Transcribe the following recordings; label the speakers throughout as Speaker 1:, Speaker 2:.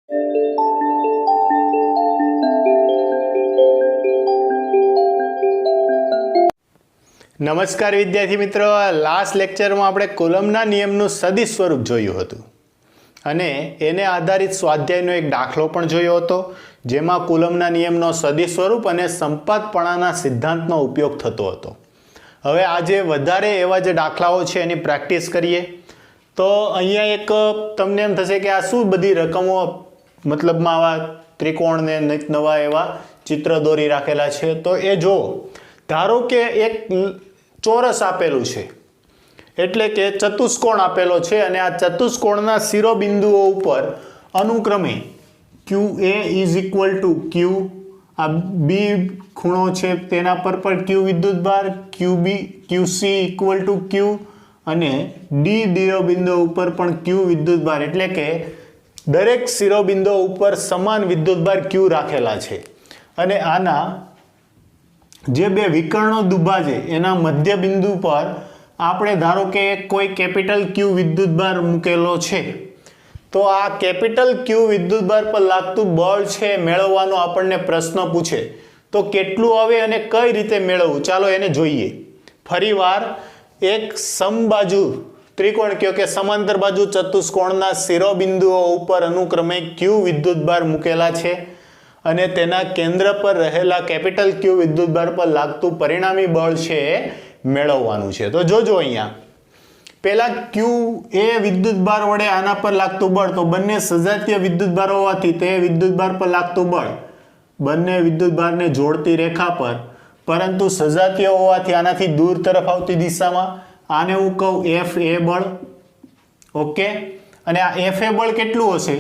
Speaker 1: નમસ્કાર વિદ્યાર્થી મિત્રો, લાસ્ટ લેક્ચરમાં આપણે કુલમ્બના નિયમનું સદિશ સ્વરૂપ જોયું હતું અને એને આધારિત સ્વાધ્યાયનો એક દાખલો પણ જોયો હતો, જેમાં કુલમ્બના નિયમનો સદિશ સ્વરૂપ અને સંપાતપણાના સિદ્ધાંતનો ઉપયોગ થતો હતો. હવે આજે વધારે એવા જે દાખલાઓ છે એની પ્રેક્ટિસ કરીએ. તો અહીંયા એક તમને એમ થશે કે આ શું બધી રકમો, મતલબમાં આવા ત્રિકોણને નવા એવા ચિત્ર દોરી રાખેલા છે. તો એ જો ધારો કે એક ચોરસ આપેલું છે, એટલે કે ચતુષ્કોણ આપેલો છે અને આ ચતુષ્કોણના શિરોબિંદુઓ ઉપર અનુક્રમે QA is equal to Q, આ B ખૂણો છે તેના પર પણ Q વિદ્યુતભાર, QC ઇક્વલ ટુ Q અને D શિરોબિંદુ ઉપર પણ Q વિદ્યુતભાર, એટલે કે દરેક શિરોબિંદુ ઉપર સમાન વિદ્યુતભાર Q રાખેલા છે. અને આના જે બે વિકર્ણો દુભાજે એના મધ્ય બિંદુ પર આપણે ધારો કે કોઈ કેપિટલ Q વિદ્યુતભાર મૂકેલો છે. તો આ કેપિટલ Q વિદ્યુતભાર પર લાગતું બળ છે મેળવવાનો આપણને પ્રશ્ન પૂછે, તો કેટલું આવે અને કઈ રીતે મેળવવું, ચાલો એને જોઈએ. ફરીવાર એક સમબાજુ ત્રિકોણ કયો કે સમાંતર બાજુ ચતુષ્કોણના શિરોબિંદુઓ ઉપર અનુક્રમે Q વિદ્યુતભાર મૂકેલા છે અને તેના કેન્દ્ર પર રહેલા કેપિટલ Q વિદ્યુતભાર પર લાગતું પરિણામી બળ છે એ મેળવવાનું છે. તો જોજો અહીંયા પેલા Q એ વિદ્યુતભાર વડે આના પર લાગતું બળ, તો બંને સજાતીય વિદ્યુતભાર હોવાથી તે વિદ્યુતભાર પર લાગતું બળ બંને વિદ્યુતભારને જોડતી રેખા પર, પરંતુ સજાતીય હોવાથી આનાથી દૂર તરફ આવતી દિશામાં, આને હું કહું FA બળ. ઓકે, અને આ FA બળ કેટલું હશે?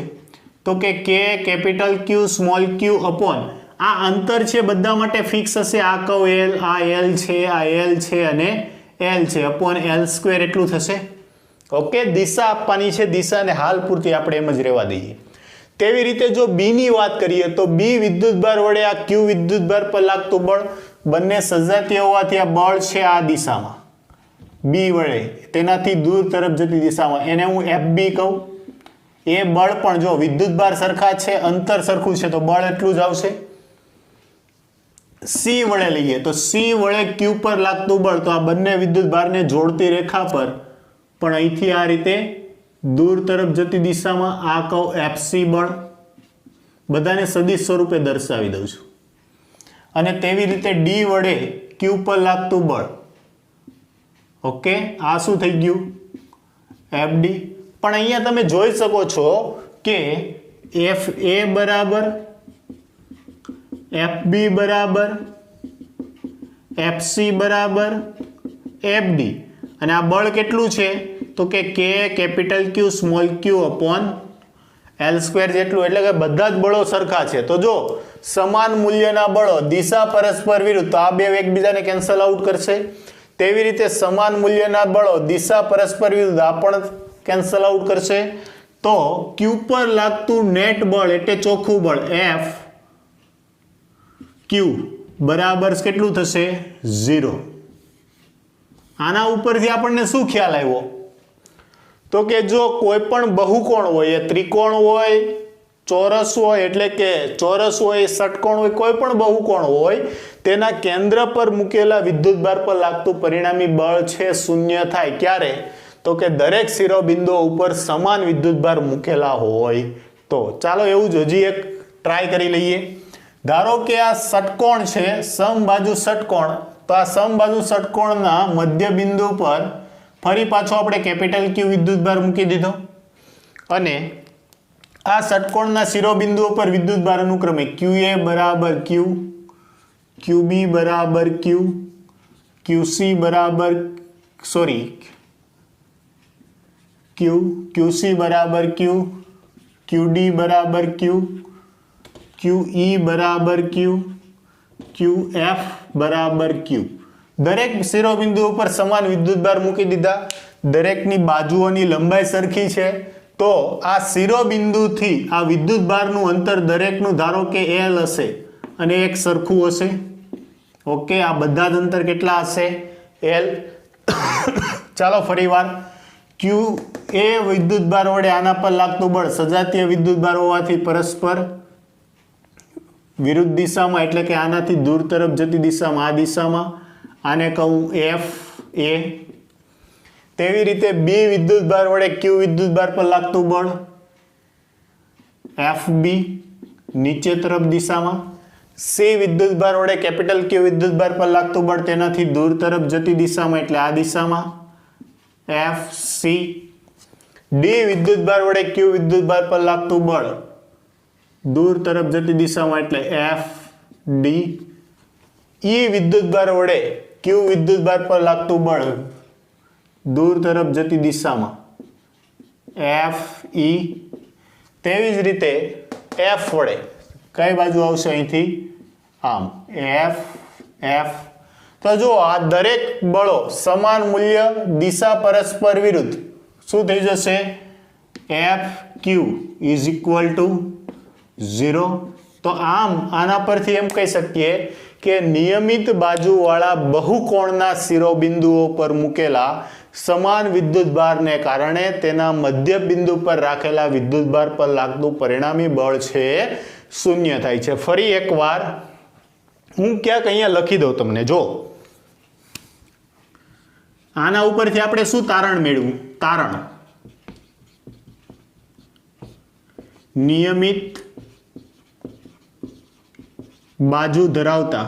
Speaker 1: તો કે K capital Q small q upon આ અંતર છે બધા માટે ફિક્સ હશે. આ કહું L, આ L છે, આ L છે અને L છે, અપોન L² એટલું થશે. ઓકે, દિશા આપવાની છે, દિશાને હાલ પૂરતી આપણે એમ જ રહેવા દઈએ. તેવી રીતે જો B ની વાત કરીએ તો B વિદ્યુતભાર વડે આ Q વિદ્યુતભાર પર લાગતું બળ બંને સજાતીય હોવાથી આ બળ છે આ દિશામાં, B વડે તેનાથી દૂર તરફ જતી દિશામાં, એને હું FB કહું. એ બળ પણ જો વિદ્યુતભાર સરખા છે, અંતર સરખું છે, તો બળ એટલું જ આવશે. C વડે લઈએ તો C વડે Q પર લાગતું બળ, તો આ બંને વિદ્યુતભારને જોડતી રેખા પર પણ અહીંથી આ રીતે દૂર તરફ જતી દિશામાં, આ કહું FC બળ. બધાને સદિશ સ્વરૂપે દર્શાવી દઉં છું. અને તેવી રીતે D વડે Q પર લાગતું બળ. ઓકે, આ શું થઈ ગયું? FD. પણ અહીંયા તમે જોઈ શકો છો કે FA બરાબર, FB બરાબર, FC બરાબર, FD, અને આ બળ કેટલું છે? તો કે K capital Q small q upon L² જેટલું, એટલે કે બધા જ બળો સરખા છે. તો જો સમાન મૂલ્યના બળો, દિશા પરસ્પર વિરુદ્ધ, તો આ બે એકબીજાને કેન્સલ આઉટ કરશે. તેવી રીતે સમાન મૂલ્યના બળો, દિશા પરસ્પર વિરુદ્ધ, આ પણ કેન્સલ આઉટ કરશે. તો Q પર લાગતું નેટ બળ એટલે ચોખ્ખું બળ F Q બરાબર કેટલું થશે? 0. આના ઉપરથી આપણને શું ખ્યાલ આવ્યો? તો કે જો કોઈ પણ બહુકોણ હોય, એ ત્રિકોણ હોય, ચોરસ હોય, એટલે કે ચોરસ હોય, ષટકોણ હોય, કોઈ પણ બહુકોણ હોય, તેના કેન્દ્ર પર મૂકેલા વિદ્યુતભાર પર લાગતું પરિણામી બળ છે શૂન્ય થાય. ક્યારે? તો કે દરેક શિરોબિંદુઓ ઉપર સમાન વિદ્યુતભાર મૂકેલા હોય તો. ચાલો એવું જ હજી એક ટ્રાય કરી લઈએ. ધારો કે આ ષટકોણ છે, સમબાજુ ષટકોણ, તો આ સમબાજુ ષટકોણના મધ્ય બિંદુ પર ફરી પાછો આપણે કેપિટલ Q વિદ્યુતભાર મૂકી દીધો અને આ ષટકોણના શિરોબિંદુઓ પર વિદ્યુતભાર અનુક્રમે QA બરાબર Q, QB બરાબર Q, QC બરાબર QC બરાબર Q, QD બરાબર Q, QE બરાબર Q, QF બરાબર Q. દરેક શિરોબિંદુ ઉપર સમાન વિદ્યુતભાર મૂકી દીધા. દરેકની બાજુઓની લંબાઈ સરખી છે, તો આ શિરોબિંદુથી આ વિદ્યુતભારનું અંતર દરેકનું ધારો કે L હશે અને એક સરખું હશે. ઓકે, આ બધા જ અંતર કેટલા હશે? L. ચાલો ફરીવાર ક્યુ એ વિદ્યુતભાર વડે આના પર લાગતું બળ સજાતીય વિદ્યુતભાર હોવાથી પરસ્પર વિરુદ્ધ દિશામાં એટલે કે આનાથી દૂર તરફ જતી દિશામાં આ દિશામાં આને કહું એફ એ. તેવી રીતે બી વિદ્યુતભાર વડે ક્યુ વિદ્યુતભાર પર લાગતું બળ એફ બી નીચે તરફ દિશામાં. સી વિદ્યુતભાર વડે કેપિટલ ક્યુ વિદ્યુતભાર પર લાગતું બળ તેનાથી દૂર તરફ જતી દિશામાં એટલે આ દિશામાં એફ સી. ડી વિદ્યુતભાર વડે ક્યુ વિદ્યુતભાર પર લાગતું બળ દૂર તરફ જતી દિશામાં એટલે એફ ડી. ઈ વિદ્યુતભાર વડે ક્યુ વિદ્યુતભાર પર લાગતું બળ દૂર તરફ જતી દિશામાં એફ ઈ. તેવી જ રીતે એફ વડે કઈ બાજુ આવશે અહીંથી આમ એફ એફ. તો જો આ દરેક બળો સમાન મૂલ્ય દિશા પરસ્પર વિરુદ્ધ શું થઈ જશે F Q is equal to 0. તો આમ આના પરથી એમ કહી શકીએ કે નિયમિત બાજુવાળા બહુકોણના શિરોબિંદુઓ પર મૂકેલા સમાન વિદ્યુતભારને કારણે તેના મધ્ય બિંદુ પર રાખેલા વિદ્યુતભાર પર લાગતું પરિણામી બળ છે શૂન્ય થાય છે. ફરી એકવાર હું ક્યાંક અહીંયા લખી દઉં તમને. જો આના ઉપરથી આપણે શું તારણ મેળવ્યું? તારણ નિયમિત બાજુ ધરાવતા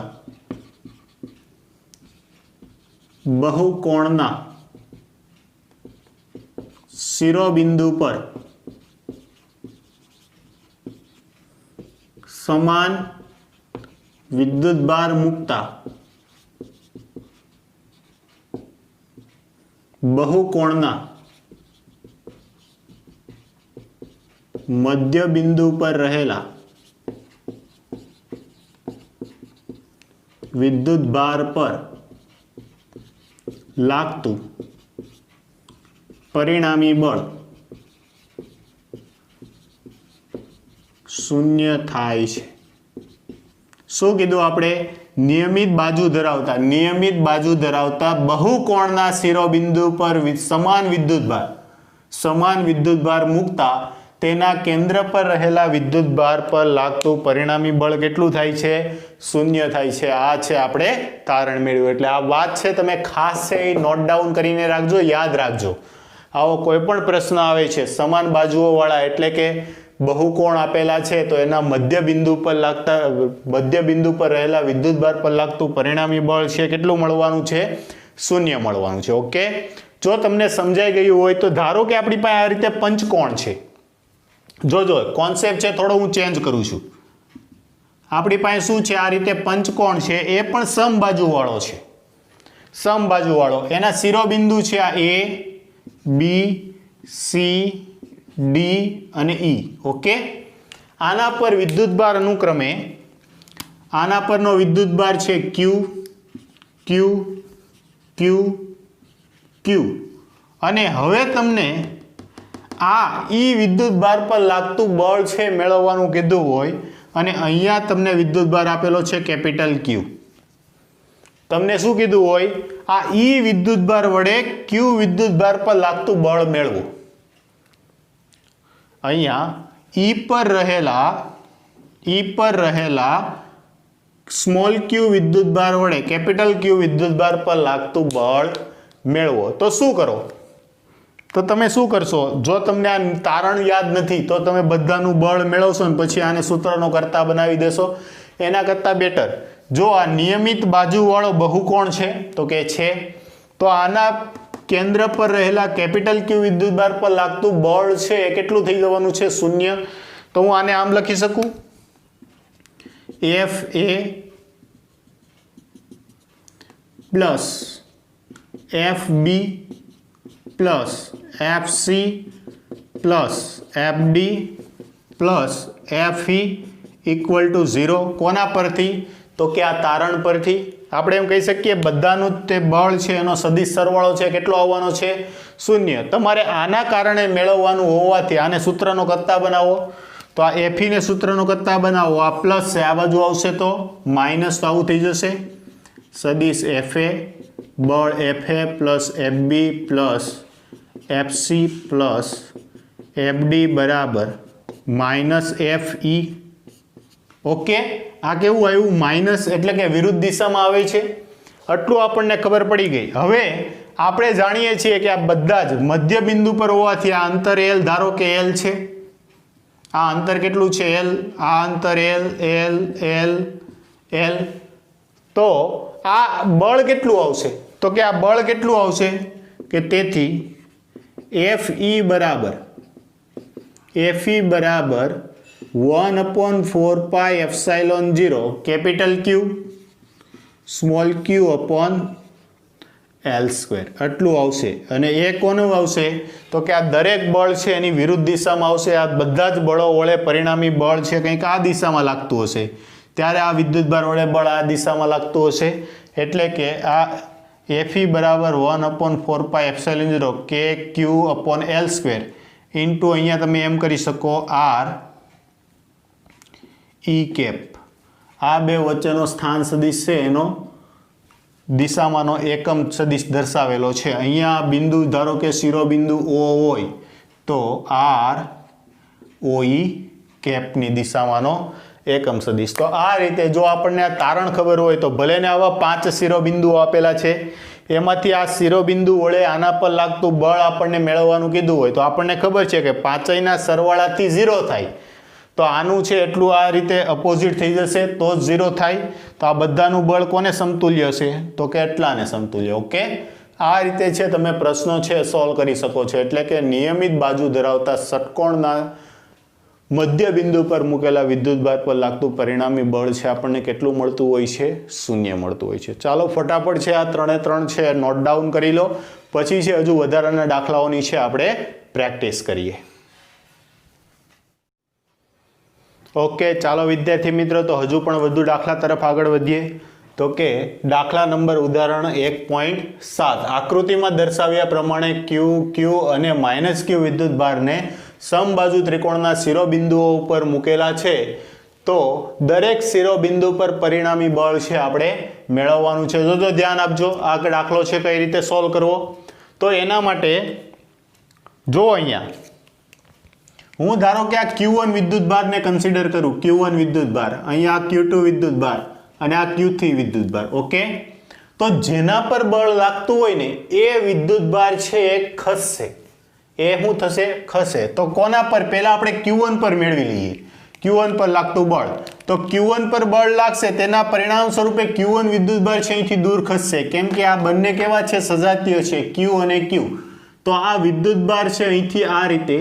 Speaker 1: બહુકોણના શિરોબિંદુ પર સમાન વિદ્યુતભાર મૂકતા બહુકોણના મધ્ય બિંદુ પર રહેલા વિદ્યુતભાર પર લાગતું પરિણામી બળ શૂન્ય થાય છે. શું કીધું આપણે? નિયમિત બાજુ ધરાવતા બહુકોણના શિરોબિંદુ પર સમાન વિદ્યુતભાર મૂકતા તેના કેન્દ્ર પર રહેલા વિદ્યુતભાર પર લાગતું પરિણામી બળ કેટલું થાય છે? શૂન્ય થાય છે. આ છે આપણે તારણ મેળવ્યું. એટલે આ વાત છે તમે ખાસ છે એ નોટ ડાઉન કરીને રાખજો, યાદ રાખજો. આવો કોઈ પણ પ્રશ્ન આવે છે સમાન બાજુઓ વાળા એટલે કે બહુકોણ આપેલા છે તો એના મધ્ય બિંદુ પર રહેલા વિદ્યુતભાર પર લાગતું પરિણામી બળ છે કેટલું મળવાનું છે? શૂન્ય મળવાનું છે. ઓકે, જો તમને સમજાઈ ગયું હોય તો ધારો કે આપણી પાસે આ રીતે પંચકોણ છે. જોજો કોન્સેપ્ટ છે થોડો હું ચેન્જ કરું છું. આપણી પાસે શું છે? આ રીતે પંચકોણ છે, એ પણ સમબાજુવાળો છે. સમબાજુવાળો એના શિરોબિંદુ છે આ એ બી સી ડી અને ઈ. ઓકે, આના પર વિદ્યુતભાર અનુક્રમે આના પરનો વિદ્યુતભાર છે ક્યુ ક્યુ ક્યુ ક્યુ. અને હવે તમને આ ઈ વિદ્યુતભાર પર લાગતું બળ છે મેળવવાનું કીધું હોય અને અહીંયા તમને વિદ્યુતભાર આપેલો છે કેપિટલ ક્યુ. તમને શું કીધું હોય? આ ઈ વિદ્યુતભાર વડે ક્યુ વિદ્યુતભાર પર લાગતું બળ મેળવો. અહીંયા ઈ પર રહેલા સ્મોલ ક્યુ વિદ્યુતભાર વડે કેપિટલ ક્યુ વિદ્યુતભાર પર લાગતું બળ મેળવો. તો શું કરો? તો તમે શું કરશો? જો તમને આ તારણ યાદ નથી તો તમે બધાનું બળ મેળવશો ને પછી આને સૂત્રનો કરતા બનાવી દેશો. એના કરતાં બેટર જો આ નિયમિત બાજુવાળો બહુકોણ છે તો કે છે, તો આના કેન્દ્ર પર રહેલા કેપિટલ ક્યુ વિદ્યુતભાર પર લાગતું બળ છે એ કેટલું થઈ જવાનું છે? શૂન્ય. તો હું આને આમ લખી શકું F A plus F B plus F C plus F D plus F E equal to 0. કોના પરથી? તો કે આ તારણ પરથી. આપણે એમ કહી શકીએ બધાનું તે બળ છે એનો સદિશ સરવાળો છે કેટલો આવવાનો છે? શૂન્ય. તમારે આના કારણે મેળવવાનું હોવાથી આને સૂત્રનો કરતા બનાવો. તો આ એફી ને સૂત્રનો કરતા બનાવો. આ પ્લસ છે, આ બાજુ આવશે તો માઇનસ, તો આવું થઈ જશે. સદિશ એફ એ બળ F A plus F B plus FC plus FD બરાબર માઇનસ FE. ઓકે, આ કેવું આવ્યું? માઇનસ એટલે કે વિરુદ્ધ દિશામાં આવે છે. આટલું આપણને ખબર પડી ગઈ. હવે આપણે જાણીએ છીએ કે આ બધા જ મધ્ય બિંદુ પર હોવાથી આ અંતર L ધારો કે L છે. આ અંતર કેટલું છે? L. આ અંતર L L L L. તો આ બળ કેટલું આવશે? તો કે આ બળ કેટલું આવશે કે તેથી FE બરાબર 1/4 pi epsilon 0 capital Q small q upon L². આટલું આવશે. અને એ કોનું આવશે? તો કે આ દરેક બળ છે એની વિરુદ્ધ દિશામાં આવશે. આ બધા જ બળો વડે પરિણામી બળ છે કંઈક આ દિશામાં લાગતું હશે, ત્યારે આ વિદ્યુતભાર વડે બળ આ દિશામાં લાગતું હશે. એટલે કે આ FE બરાબર 1/4 pi epsilon 0 KQ upon L² into અહીંયા તમે એમ કરી શકો R E કેપ. આ બે વચ્ચેનો સ્થાન સદિશ છે એનો દિશામાંનો એકમ સદિશ દર્શાવેલો છે. અહીંયા બિંદુ ધારો કે શિરોબિંદુ O હોય તો R OE કેપની દિશામાંનો એકમ સદિશ. તો આ રીતે જો આપણને આ તારણ ખબર હોય તો ભલે ને આવા 5 શિરોબિંદુઓ આપેલા છે, એમાંથી આ શિરોબિંદુ વડે આના પર લાગતું બળ આપણને મેળવવાનું કીધું હોય તો આપણને ખબર છે કે પાંચેયના સરવાળાથી 0 થાય. તો આનું છે એટલું આ રીતે અપોઝિટ થઈ જશે તો જ 0 થાય. તો આ બધાનું બળ કોને સમતુલ્ય છે? તો કે એટલાને સમતુલ્ય. ઓકે, આ રીતે છે તમે પ્રશ્નો છે સોલ્વ કરી શકો છો. એટલે કે નિયમિત બાજુ ધરાવતા ષટકોણના મધ્ય બિંદુ પર મૂકેલા વિદ્યુતભાર પર લાગતું પરિણામી બળ છે આપણને કેટલું મળતું હોય છે? 0 મળતું હોય છે. ચાલો ફટાફટ છે આ 3 છે નોટ ડાઉન કરી લો. પછી છે હજુ વધારાના દાખલાઓની છે આપણે પ્રેક્ટિસ કરીએ. ઓકે, ચાલો વિદ્યાર્થી મિત્રો તો હજુ પણ વધુ દાખલા તરફ આગળ વધીએ. તો કે દાખલા નંબર ઉદાહરણ 1.7 આકૃતિમાં દર્શાવ્યા પ્રમાણે Q અને -Q વિદ્યુતભારને સમબાજુ ત્રિકોણના શિરોબિંદુઓ ઉપર મૂકેલા છે. તો દરેક શિરોબિંદુ પર પરિણામી બળ છે આપણે મેળવવાનું છે. જો ધ્યાન આપજો આ દાખલો છે કઈ રીતે સોલ્વ કરવો. તો એના માટે જો અહીંયા હું ધારો કે આ Q1 વિદ્યુતભારને કન્સિડર કરું. Q1 વિદ્યુતભાર, અહીંયા Q2 વિદ્યુતભાર અને આ Q3 વિદ્યુતભાર. ઓકે, તો જેના પર બળ લાગતું હોય ને એ વિદ્યુતભાર છે એ ખસશે. એ શું થશે? ખસે. તો કોના પર? પહેલા આપણે Q1 પર મેળવી લઈએ. Q1 પર લાગતું બળ. તો Q1 પર બળ લાગશે તેના પરિણામ સ્વરૂપે Q1 વિદ્યુતભાર છે અહીંથી દૂર ખસશે. કેમ કે આ બંને કેવા છે? સજાતીય છે, Q અને Q. તો આ વિદ્યુતભાર છે અહીંથી આ રીતે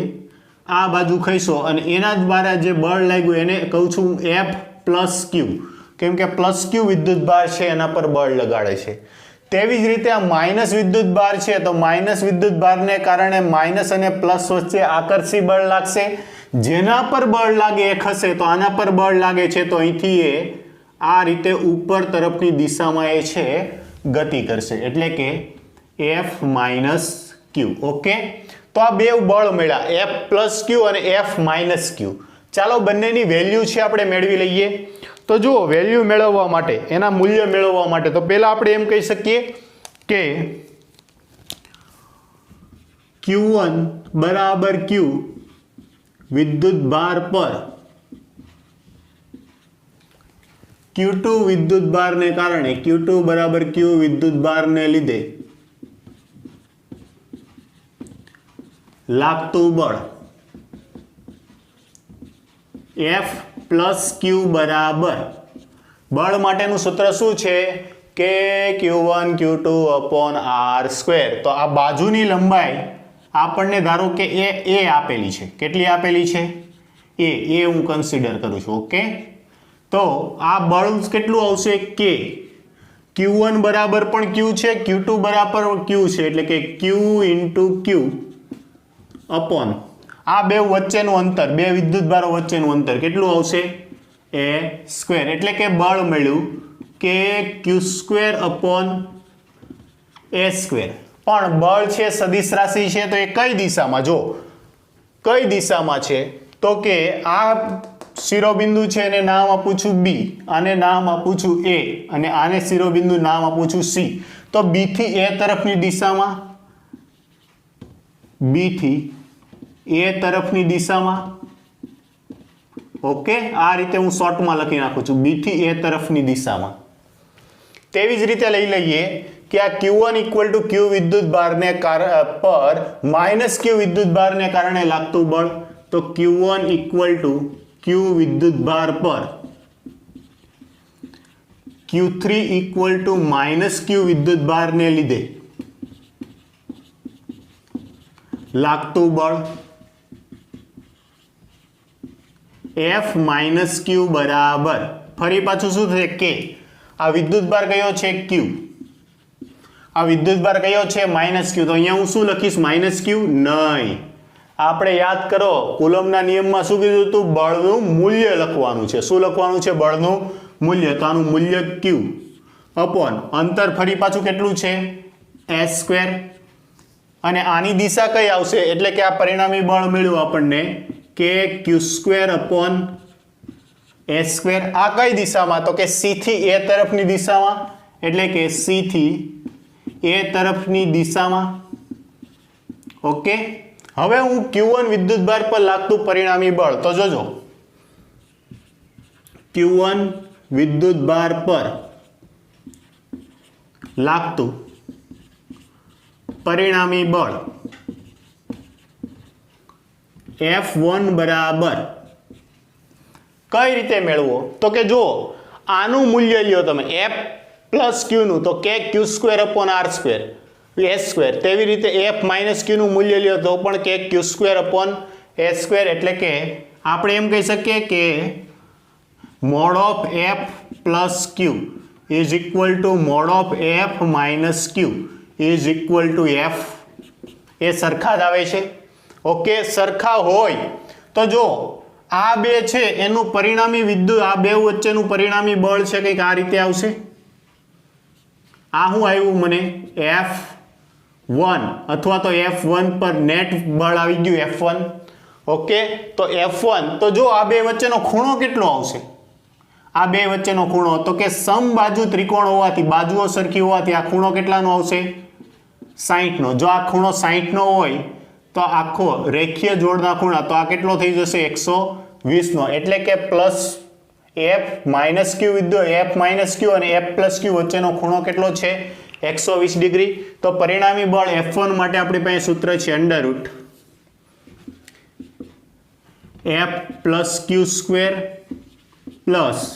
Speaker 1: આ બાજુ ખસ્યો અને એના દ્વારા જે બળ લાગ્યું એને કહું છું F પ્લસ Q. કેમ કે પ્લસ Q વિદ્યુતભાર છે એના પર બળ લગાડે છે. તેવી જ રીતે આ માઇનસ વિદ્યુતભાર છે તો માઇનસ વિદ્યુતભારને કારણે માઇનસ અને પ્લસ વચ્ચે આકર્ષી બળ લાગશે. જેના પર બળ લાગે એ ખસે. તો આના પર બળ લાગે છે તો અહીંથી એ આ રીતે ઉપર તરફની દિશામાં એ છે ગતિ કરશે. એટલે કે F માઇનસ Q. ઓકે, તો આ બે બળ મળ્યા F પ્લસ Q અને F માઇનસ Q. ચાલો બંનેની વેલ્યુ છે આપણે મેળવી લઈએ. તો જુઓ વેલ્યુ મેળવવા માટે એના મૂલ્ય મેળવવા માટે તો પહેલા આપણે એમ કહી શકીએ કે Q1 બરાબર Q વિદ્યુતભાર પર Q2 વિદ્યુતભારને કારણે Q2 બરાબર Q વિદ્યુતભારને લીધે લાગતું બળ F પ્લસ Q બરાબર બળ માટેનું સૂત્ર શું છે કે Q1 Q2 અપોન R². તો આ બાજુની લંબાઈ આપણને ધારો કે એ આપેલી છે. કેટલી આપેલી છે? એ હું કન્સિડર કરું છું. ઓકે, તો આ બળ કેટલું આવશે? K. Q1 બરાબર પણ Q છે, Q2 બરાબર Q છે, એટલે કે Q ઇન્ટુ Q અપોન આ બે વચ્ચેનું અંતર, બે વિદ્યુતભારો વચ્ચેનું અંતર કેટલું આવશે? A². એટલે કે બળ મળ્યું કે Q² અપોન A². પણ બળ છે સદિશ રાશિ છે તો એ કઈ દિશામાં? જો કઈ દિશામાં છે તો કે આ શિરોબિંદુ છે એને નામ આપું છું B, આને નામ આપું છું A અને આને શિરોબિંદુ નામ આપું છું C. તો B થી A તરફની દિશામાં બી થી એ તરફની દિશામાં. ઓકે, આ રીતે હું શોર્ટમાં લખી નાખું છું, બી થી એ તરફની દિશામાં. તેવી જ રીતે લઈ લઈએ કે આ Q1 ઇક્વલ ટુ ક્યુ વિદ્યુત ભારને પર માઇનસ ક્યુ વિદ્યુત ભારને કારણે લાગતું બળ. તો Q1 ઇક્વલ ટુ ક્યુ વિદ્યુત ભાર પર Q3 ઇક્વલ ટુ માઇનસ ક્યુ વિદ્યુત ભારને લીધે લાગતું બળ F માઇનસ ક્યુ બરાબર, ફરી પાછું શું થશે કે આ વિદ્યુત ભાર કયો છે Q, આ વિદ્યુત ભાર કયો છે માઇનસ ક્યુ. તો અહીંયા હું શું લખીશ માઇનસ ક્યુ નહીં. આપણે યાદ કરો કુલમના નિયમમાં શું કીધું હતું, બળનું મૂલ્ય લખવાનું છે. શું લખવાનું છે, બળનું મૂલ્ય. તો આનું મૂલ્ય Q અપોન અંતર ફરી પાછું કેટલું છે s સ્ક્વેર, અને આની દિશા કઈ આવશે એટલે કે આ પરિણામી બળ મળ્યું આપણને કે Q square upon s square. આ કઈ દિશામાં, તો કે C થી A તરફની દિશામાં, એટલે કે C થી A તરફની દિશામાં. ઓકે, હવે હું Q1 વિદ્યુત ભાર પર લાગતું પરિણામી બળ, તો જોજો Q1 વિદ્યુત ભાર પર લાગતું પરિણામી બળ F1 બરાબર કઈ રીતે મેળવો, તો કે જો આનું મૂલ્ય લ્યો તમે F પ્લસ Q નું, તો કે Q square upon R square S square. તેવી રીતે F માઇનસ Q નું મૂલ્ય લ્યો તો પણ કે Q square upon S square. એટલે કે આપણે એમ કહી શકીએ કે mode of F plus Q is equal to mode of F minus Q is equal to F. એ સરખા જ આવે છે. ઓકે, સરખા હોય તો જો આ બે છે એનું પરિણામી વિદ્યુત, આ બે વચ્ચેનું પરિણામી બળ છે કંઈક આ રીતે આવશે. આ શું આવ્યું મને F1 અથવા તો F1 પર નેટ બળ આવી ગયું F1. ઓકે, તો F1, તો જો આ બે વચ્ચેનો ખૂણો કેટલો આવશે, આ બે વચ્ચેનો ખૂણો, તો કે સમબાજુ ત્રિકોણ હોવાથી, બાજુઓ સરખી હોવાથી આ ખૂણો કેટલાનો આવશે 60 નો. જો આ ખૂણો 60 નો હોય તો આખો રેખીય જોડના ખૂણા, તો આ કેટલો થઈ જશે 120 નો. એટલે કે પ્લસ F માઇનસ ક્યુ વિદ્યુત F માઇનસ ક્યુ અને F પ્લસ ક્યુ વચ્ચેનો ખૂણો કેટલો છે 120 ડિગ્રી. તો પરિણામી બળ F1 માટે આપણી પાસે સૂત્ર છે under route F plus Q square plus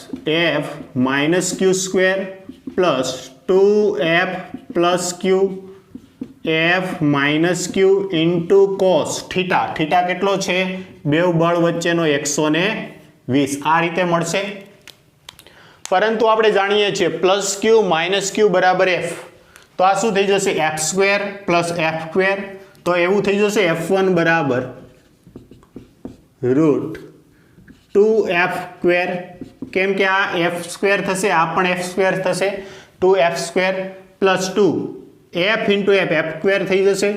Speaker 1: F minus Q square plus 2F plus ક્યુ F માઇનસ ક્યુ ઇન્ટુ કોસ થીટા. થીટા કેટલો છે બે બળ વચ્ચેનો 120. આ રીતે મળશે. પરંતુ આપણે જાણીએ છીએ પ્લસ ક્યુ માઇનસ ક્યુ બરાબર F, તો આ શું થઈ જશે F square plus F square. તો એવું થઈ જશે F1 બરાબર રૂટ 2F સ્ક્વેર, કેમ કે આ F સ્ક્વેર થશે, આ પણ F સ્ક્વેર થશે, 2F square plus 2F into F square થઈ જશે.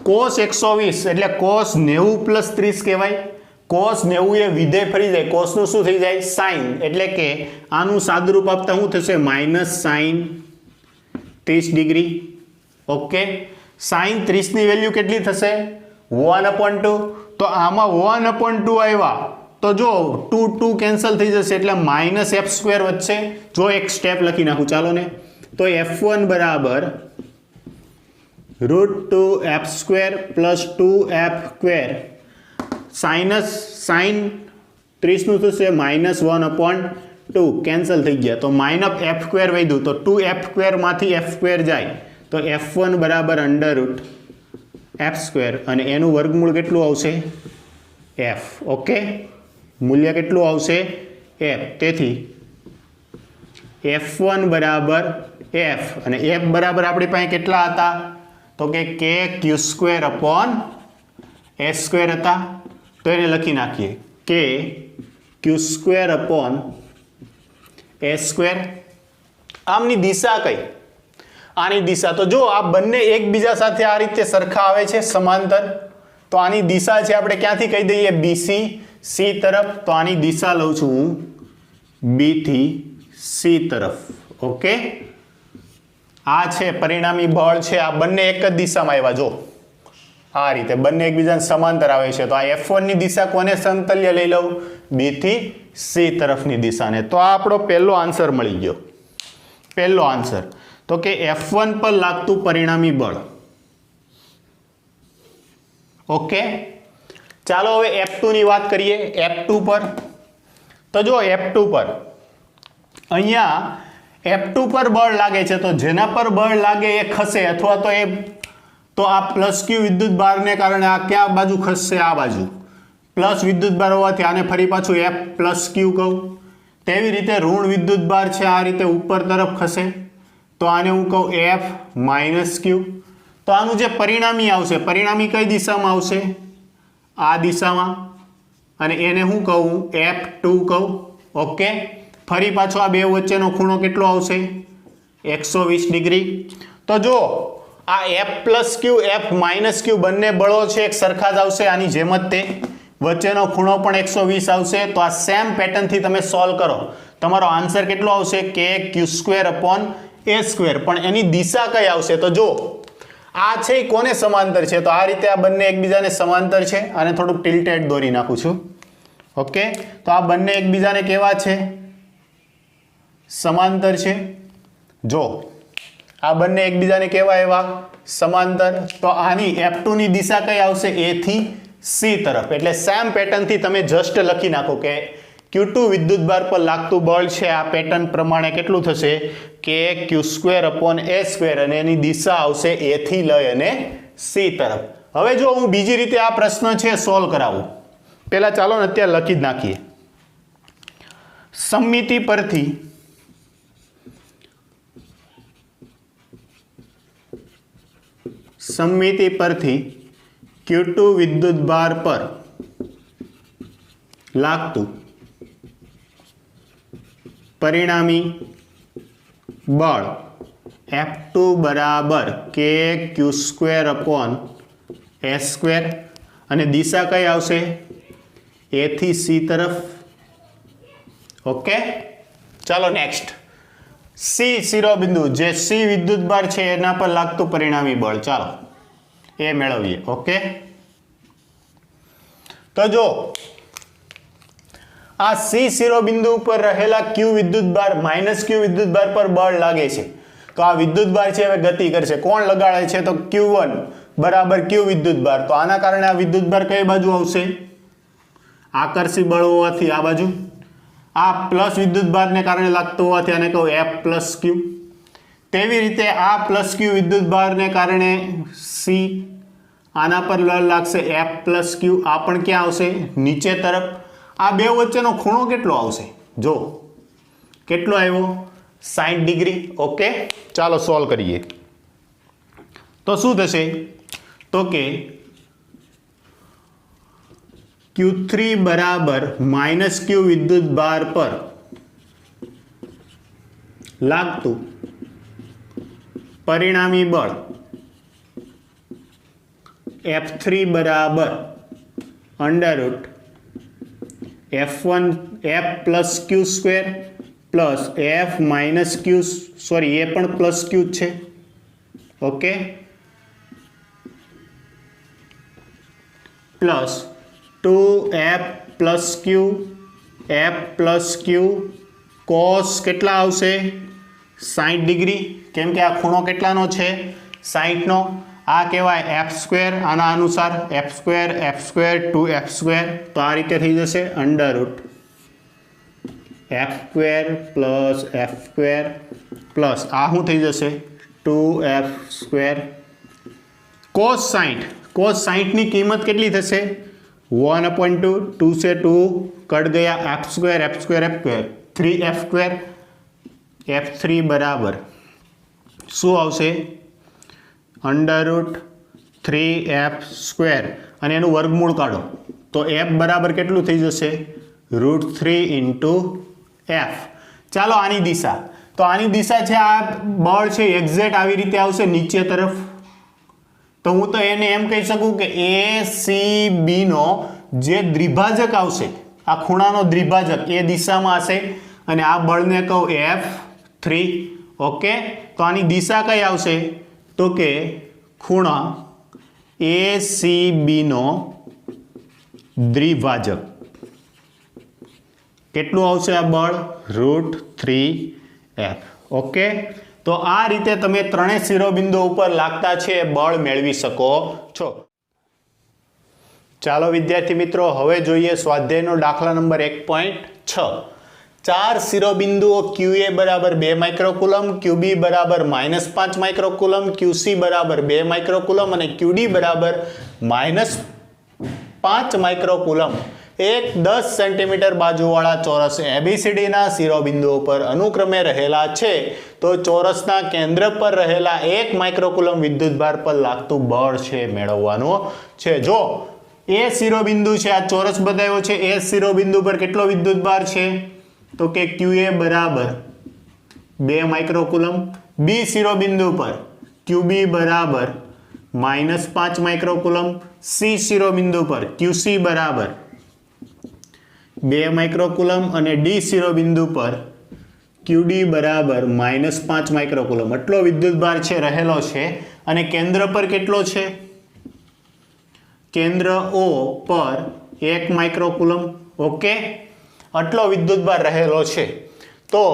Speaker 1: કોસ 120 એટલે કોસ 90 પ્લસ 30 કહેવાય. કોસ 90 એ વિધેય ફરી જાય, કોસનું શું થઈ જાય સાઇન, એટલે કે આનું સાદુરૂપ આપતા શું થશે minus sine 30 degree. Okay, sine 30 ની વેલ્યુ કેટલી થશે 1/2. તો આમાં 1/2 આવ્યા તો જો 2 કેન્સલ થઈ જશે એટલે માઇનસ F સ્ક્વેર વધશે. જો એક સ્ટેપ લખી નાખું ચાલો ને, તો F1 બરાબર root 2F square plus 2F square. Sine 30 નું થશે માઇનસ 1/2, કેન્સલ થઈ ગયા, તો માઇનસ F સ્ક્વેર વધ્યું, તો 2F સ્ક્વેર માંથી F સ્ક્વેર જાય, તો F1 બરાબર અંડર રૂટ F સ્ક્વેર, અને એનું વર્ગમૂળ કેટલું આવશે F. ઓકે, મૂલ્ય કેટલું આવશે F. તેથી F1 બરાબર F, અને F બરાબર આપણી પાસે કેટલા હતા, તો કે Q square upon S square હતા. તો એને લખી નાખીએ Q square upon S square. આમની દિશા કઈ, આની દિશા, તો જો આ બંને એકબીજા સાથે આ રીતે સરખા આવે છે સમાંતર, તો આની દિશા છે આપણે ક્યાંથી કહી દઈએ BC C તરફ. તો આની દિશા લઉં છું હું B થી C તરફ. ઓકે, આ છે પરિણામી બળ છે, આ બંને એક જ દિશામાં આવ્યા. જો આ રીતે બંને એકબીજાને સમાંતર આવે છે. તો આ F1 ની દિશા કોને સમતલ્ય લઈ લઉં? B થી C તરફની દિશાને. તો આ આપણો પહેલો આન્સર મળી ગયો. પહેલો આન્સર તો કે F1 પર લાગતું પરિણામી બળ. ઓકે, ચાલો હવે F2 ની વાત કરીએ. F2 પર તો જો F2 પર અહીંયા F2 પર બળ લાગે છે, તો જેના પર બળ લાગે એ ખસે અથવા તો આ પ્લસ ક્યુ વિદ્યુત ભારને કારણે આ ક્યાં બાજુ ખસશે? આ બાજુ. પ્લસ વિદ્યુત ભાર હોવાથી આને ફરી પાછું F પ્લસ ક્યુ કહું. તેવી રીતે ઋણ વિદ્યુત ભાર છે, આ રીતે ઉપર તરફ ખસે તો આને હું કહું F માઇનસ ક્યુ. તો આનું જે પરિણામી આવશે, પરિણામી કઈ દિશામાં આવશે? આ દિશામાં. અને એને હું કહું? F2 કહું. ઓકે, ફરી પાછો આ બે વચ્ચેનો ખૂણો કેટલો આવશે? 120 ડિગ્રી. તો જો આ F પ્લસ ક્યુ F માઇનસ ક્યુ બંને બળો છે એક સરખા જ આવશે, આની જેમ જ તે વચ્ચેનો ખૂણો પણ 120 આવશે. તો આ સેમ પેટર્નથી તમે સોલ્વ કરો, તમારો આન્સર કેટલો આવશે? કે Q²/A². પણ એની દિશા કઈ આવશે? તો જો આ છે એ કોને સમાંતર છે? તો આ રીતે આ બંને એકબીજાને સમાંતર છે. આને થોડુંક ટિલ્ટેડ દોરી નાખું છું. ઓકે, તો આ બંને એકબીજાને કેવા છે? સમાંતર છે. જો આ બંને એકબીજાને કેવા એવા? સમાંતર. તો આની F2 ની દિશા કઈ આવશે? A થી C તરફ. એટલે સેમ પેટર્નથી તમે જસ્ટ લખી નાખો કે Q2 વિદ્યુતભાર પર લાગતું બળ છે, આ પેટર્ન પ્રમાણે કેટલું થશે? કે Q²/A². અને એની દિશા આવશે A થી લઈ અને C તરફ. હવે જો હું બીજી રીતે આ પ્રશ્ન છે સોલ્વ કરાવું, પહેલા ચાલો ને અત્યારે લખી જ નાખીએ. સમમિતિ પરથી Q2 વિદ્યુતભાર પર લાગતું પરિણામી બળ F2 બરાબર કે Q²/A². અને દિશા કઈ આવશે? A થી C તરફ. ઓકે, ચાલો નેક્સ્ટ. C શિરોબિંદુ, જે C વિદ્યુતભાર છે એના પર લાગતું પરિણામી બળ, ચાલો એ મેળવીએ. ઓકે, તો જો આ C શિરોબિંદુ ઉપર રહેલા Q વિદ્યુતભાર માઇનસ Q વિદ્યુતભાર પર બળ લાગે છે. તો આ વિદ્યુતભાર છે હવે ગતિ કરશે. કોણ લગાડે છે? તો Q1 બરાબર Q વિદ્યુતભાર. તો આના કારણે આ વિદ્યુતભાર કઈ બાજુ આવશે? આકર્ષી બળ હોવાથી આ બાજુ. આ પ્લસ વિદ્યુતભારને કારણે લાગતો હોવાથી આને કહું F પ્લસ ક્યુ. તેવી રીતે આ પ્લસ ક્યુ વિદ્યુતભારને કારણે C, આના પર લાગશે F પ્લસ ક્યુ. આ પણ ક્યાં આવશે? નીચે તરફ. આ બે વચ્ચેનો ખૂણો કેટલો આવશે? જો કેટલો આવ્યો? 60 ડિગ્રી. ઓકે, ચાલો સોલ્વ કરીએ. તો શું થશે? તો કે Q3 બરાબર માઇનસ ક્યુ વિદ્યુતભાર પર લાગતું પરિણામી બળ F3 બરાબર √F1 F plus Q² plus F minus Q, sorry એ પણ પ્લસ Q છે. Okay, plus 2F plus Q F plus Q cos કેટલા આવશે? 60 ડિગ્રી. કેમ કે આ ખૂણો કેટલાનો છે? 60 નો. આ કહેવાય F². આના અનુસાર F², 2F². તો આ રીતે થઈ જશે √F² પ્લસ F² પ્લસ આ શું થઈ જશે? 2F². cos 60. cos 60 ની કિંમત કેટલી થશે? 1/2. 2 से 2 कट गया. F², 3F². F3 बराबर શું આવશે? √3F². અને એનું વર્ગમૂળ કાઢો તો F બરાબર કેટલું થઈ જશે? √3 × F. ચાલો આની દિશા. તો આની દિશા છે, આ બળ છે એક્ઝેક્ટ આવી રીતે આવશે નીચે તરફ. તો હું તો એને એમ કહી શકું કે ACB નો જે દ્વિભાજક આવશે, આ ખૂણાનો દ્વિભાજક એ દિશામાં હશે. અને આ બળને કહું F3. ઓકે, તો આની દિશા કઈ આવશે તો કે ખૂણા ACB નો દ્વિભાજક. કેટલું આવશે આ બળ? √3F. ઓકે, તો આ રીતે તમે ત્રણેય શિરોબિંદુ ઉપર લાગતા છે બળ મેળવી શકો છો. ચાલો વિદ્યાર્થી મિત્રો, હવે જોઈએ સ્વાધ્યાયનો દાખલા નંબર 1.6. 4 શિરોબિંદુઓ QA બરાબર 2 માઇક્રોકુલમ, QB બરાબર -5 માઇક્રોકુલમ, QC બરાબર 2 માઇક્રોકુલમ અને QD બરાબર -5 માઇક્રોકુલમ એક 10 સેન્ટીમીટર બાજુવાળા ચોરસ ABCD ના શિરોબિંદુઓ પર અનુક્રમે રહેલા છે. તો ચોરસના કેન્દ્ર પર રહેલા 1 માઇક્રોકુલમ વિદ્યુતભાર પર લાગતું બળ છે મેળવવાનું છે. જો એ શિરોબિંદુ છે, આ ચોરસ બતાવ્યો છે, એ શિરોબિંદુ પર કેટલો વિદ્યુતભાર છે તો કે QA બરાબર 2 માઇક્રોકુલમ, બી શિરોબિંદુ પર QB બરાબર -5 માઇક્રોકુલમ, સી શિરોબિંદુ પર QC બરાબર 2 માઇક્રોકુલમ અને ડી શિરોબિંદુ પર QD બરાબર -5 માઇક્રોકુલમ. આટલો વિદ્યુતભાર છે રહેલો છે. અને કેન્દ્ર પર કેટલો છે? કેન્દ્ર O પર 1 માઇક્રોકુલમ. ઓકે, આટલો વિદ્યુતભાર રહેલો છે. તો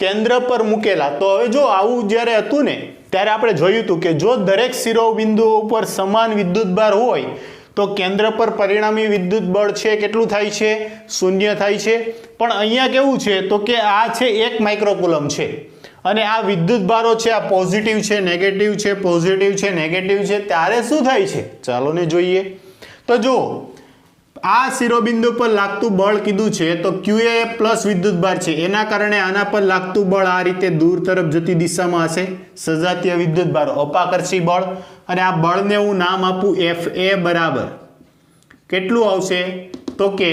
Speaker 1: કેન્દ્ર પર મૂકેલા, તો હવે જો આવું જ્યારે હતું ને ત્યારે આપણે જોયું હતું કે જો દરેક શિરોબિંદુઓ ઉપર સમાન વિદ્યુતભાર હોય તો કેન્દ્ર પર પરિણામી વિદ્યુત બળ છે કેટલું થાય છે? 0 થાય છે. પણ અહીંયા કેવું છે તો કે આ છે 1 માઇક્રોકુલમ છે અને આ વિદ્યુતભારો છે, આ પોઝિટિવ છે, નેગેટિવ છે, પોઝિટિવ છે, નેગેટિવ છે, ત્યારે શું થાય છે ચાલો ને જોઈએ. તો જો આ શિરોબિંદુ પર લાગતું બળ કીધું છે તો QA પ્લસ વિદ્યુતભાર છે, એના કારણે આના પર લાગતું બળ આ રીતે દૂર તરફ જતી દિશામાં હશે, સજાતીય વિદ્યુતભાર, અપાકર્ષી બળ. અને આ બળને હું નામ આપું FA બરાબર કેટલું આવશે તો કે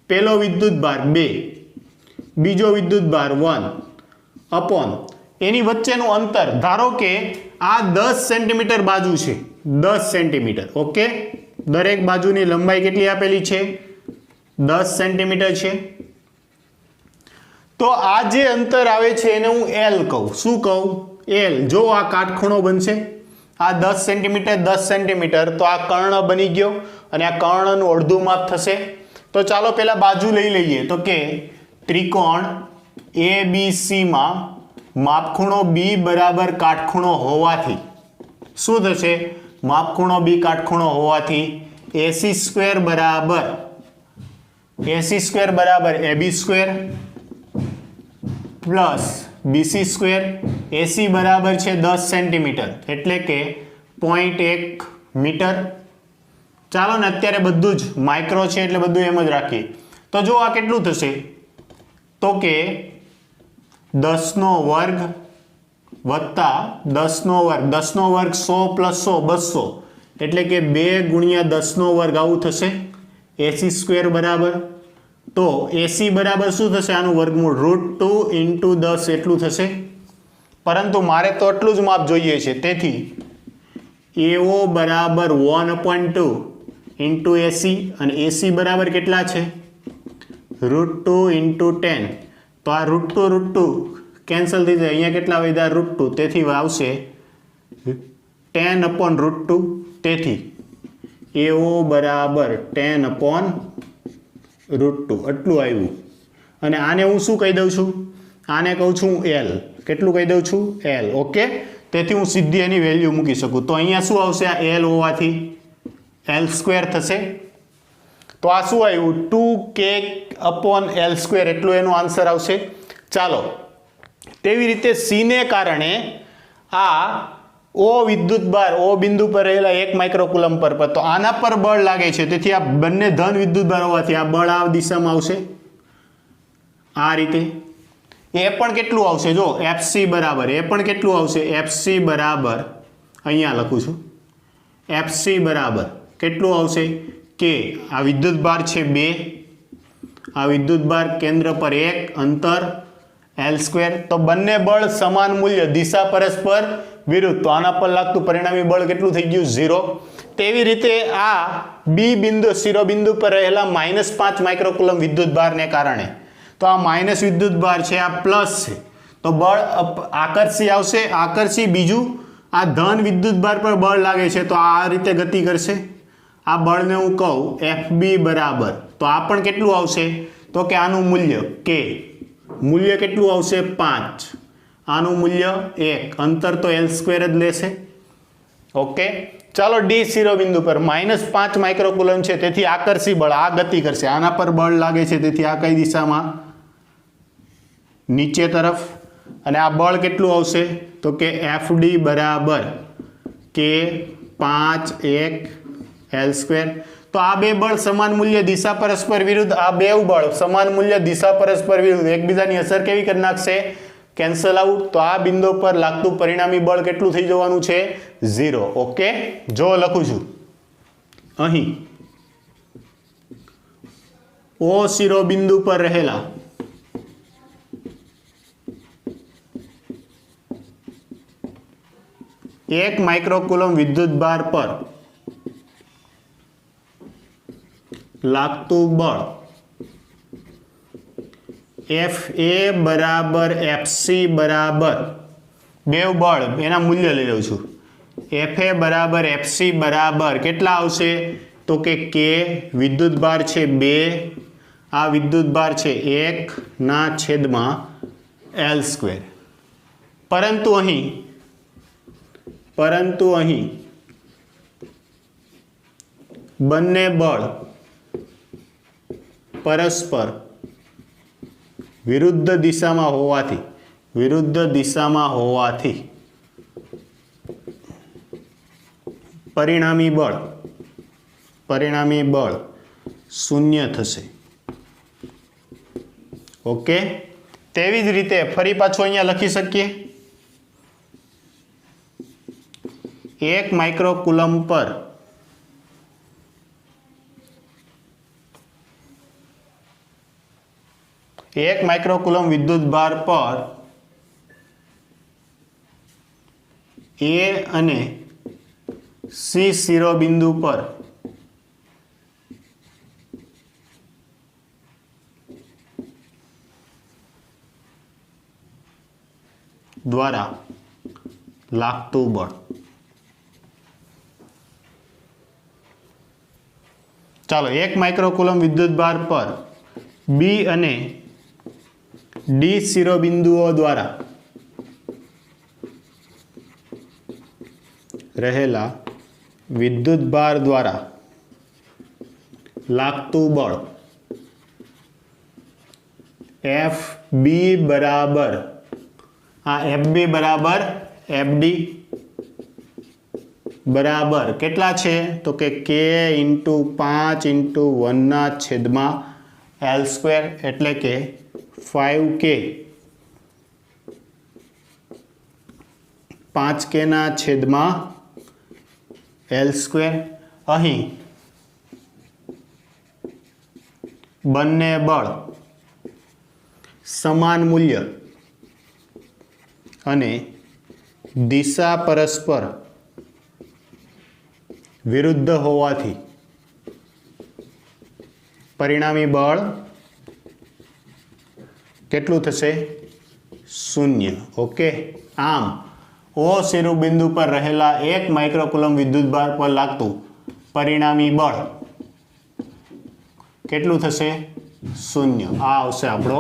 Speaker 1: પેલો વિદ્યુતભાર 2, બીજો વિદ્યુતભાર 1 અપોન એની વચ્ચેનું અંતર, ધારો કે આ 10 સેન્ટીમીટર બાજુ છે, 10 સેન્ટીમીટર. ઓકે, દરેક બાજુની લંબાઈ કેટલી આપેલી છે? 10 સેન્ટીમીટર છે. તો આ જે અંતર આવે છે એને હું L કહું. શું કહું? L. જો આ કાટખૂણો બનશે, આ 10 સેન્ટીમીટર 10 સેન્ટીમીટર, તો આ કર્ણ બની ગયો અને આ કર્ણનું અડધું માપ થશે. તો ચાલો પહેલા બાજુ લઈ લઈએ. તો કે ત્રિકોણ ABC માં માપખૂણો B બરાબર કાટખૂણો હોવાથી શું થશે? માપખૂણો B કાટખૂણો હોવાથી AC² બરાબર AB² પ્લસ BC². AC બરાબર છે 10 સેન્ટીમીટર એટલે કે 0.1 મીટર. ચાલો ને અત્યારે બધું જ માઇક્રો છે એટલે બધું એમ જ રાખીએ. તો જો આ કેટલું થશે તો કે 10 નો વર્ગ વત્તા 10 નો વર્ગ, 10 નો વર્ગ 100 પ્લસ 100 200 એટલે કે 2 ગુણ્યા 10 નો વર્ગ આવું થશે. AC² બરાબર, તો AC બરાબર શું થશે? આનું વર્ગમૂળ √2 ઇન્ટુ 10 એટલું થશે. પરંતુ મારે તો એટલું જ માપ જોઈએ છે, તેથી AO બરાબર 1/2 ઇન્ટુ AC અને AC બરાબર કેટલા છે? √2 ઇન્ટુ 10. તો આ √2 કેન્સલ થઈ જાય, અહીંયા કેટલા વધ્યા? √2, તેથી આવશે 10/√2. તેથી AO બરાબર 10/√2 આટલું આવ્યું. અને આને હું શું કહી દઉં છું? આને કહું છું L. કેટલું કહી દઉં છું? L. ઓકે, તેથી હું સીધી એની વેલ્યુ મૂકી શકું. તો અહીંયા શું આવશે? આ L હોવાથી L² થશે. તો આ શું આવ્યું? 2K/L² એટલું એનો આન્સર આવશે. ચાલો, તેવી રીતે C ને કારણે આ O વિદ્યુતભાર O બિંદુ પર રહેલા 1 માઇક્રોકુલમ પર, તો આના પર બળ લાગે છે, તેથી આ બંને ધન વિદ્યુતભાર હોવાથી આ બળ આ દિશામાં આવશે આ રીતે. એ પણ કેટલું આવશે? જો FC બરાબર, એ પણ કેટલું આવશે? FC બરાબર અહીંયા લખું છું, FC બરાબર કેટલું આવશે કે આ વિદ્યુતભાર છે 2, આ વિદ્યુતભાર કેન્દ્ર પર 1, અંતર L². તો બંને બળ સમાન મૂલ્ય, દિશા પરસ્પર વિરુદ્ધ, તો આના પર લાગતું પરિણામી બળ કેટલું થઈ ગયું? 0. તેવી રીતે આ બી બિંદુ શિરોબિંદુ પર રહેલા -5 માઇક્રોકુલમ વિદ્યુતભારને કારણે, તો આ માઇનસ વિદ્યુતભાર છે, આ પ્લસ છે, તો બળ આકર્ષી આવશે, આકર્ષી બીજું આ ધન વિદ્યુત ભાર પર બળ લાગે છે તો આ રીતે ગતિ કરશે. આ બળને હું કહું FB બરાબર, તો આ પણ કેટલું આવશે તો કે આનું મૂલ્ય K, મૂલ્ય કેટલું આવશે 5, આનું મૂલ્ય 1, અંતર તો L² જ લેશે. ઓકે, ચાલો ડી શિરોબિંદુ પર -5 માઇક્રોકુલમ છે, તેથી આકર્ષી બળ આ ગતિ કરશે, આના પર બળ લાગે છે તેથી આ કઈ દિશામાં નીચે તરફ. અને આ બળ કેટલું આવશે તો કે FD બરાબર K 5 1 L². તો આ બે બળ સમાન મૂલ્ય દિશા પરસ્પર વિરુદ્ધ, આ બે બળ સમાન મૂલ્ય દિશા પરસ્પર વિરુદ્ધ એકબીજાની અસર કેવી કરી નાખશે, કેન્સલ આઉટ. તો આ બિંદુ પર લાગતું પરિણામી બળ કેટલું થઈ જવાનું છે 0. ઓકે, જો લખું છું અહીં O શિરોબિંદુ પર રહેલા એક માઇક્રોકુલમ વિદ્યુત ભાર પર લાગતું બળ FA બરાબર FC બરાબર બે બળ એના મૂલ્ય લઈ લઉં છું. FA બરાબર FC બરાબર કેટલા આવશે તો કે K વિદ્યુત ભાર છે 2, આ વિદ્યુત ભાર છે 1/L². પરંતુ અહીં બંને બળ પરસ્પર વિરુદ્ધ દિશામાં હોવાથી પરિણામી બળ શૂન્ય થશે. ઓકે, તેવી જ રીતે ફરી પાછું અહીંયા લખી શકીએ 1 માઇક્રોકુલમ પર વિદ્યુત ભાર પર A અને C શિરોબિંદુ પર દ્વારા લાગતું બળ. ચાલો 1 માઇક્રોકુલમ વિદ્યુત ભાર પર B અને D શિરોબિંદુઓ દ્વારા રહેલા વિદ્યુત ભાર દ્વારા લાગતું બળ FB બરાબર આ FB બરાબર FD બરાબર કેટલા છે તો કે K × 5/1/L² એટલે કે 5K 5K/L². અહીં બંને બળ સમાન મૂલ્ય અને દિશા પરસ્પર વિરુદ્ધ હોવાથી પરિણામી બળ કેટલું થશે 0. ઓકે, આમ O શિરોબિંદુ પર રહેલા 1 માઇક્રોકુલમ વિદ્યુત ભાર પર લાગતું પરિણામી બળ કેટલું થશે 0. આ આવશે આપણો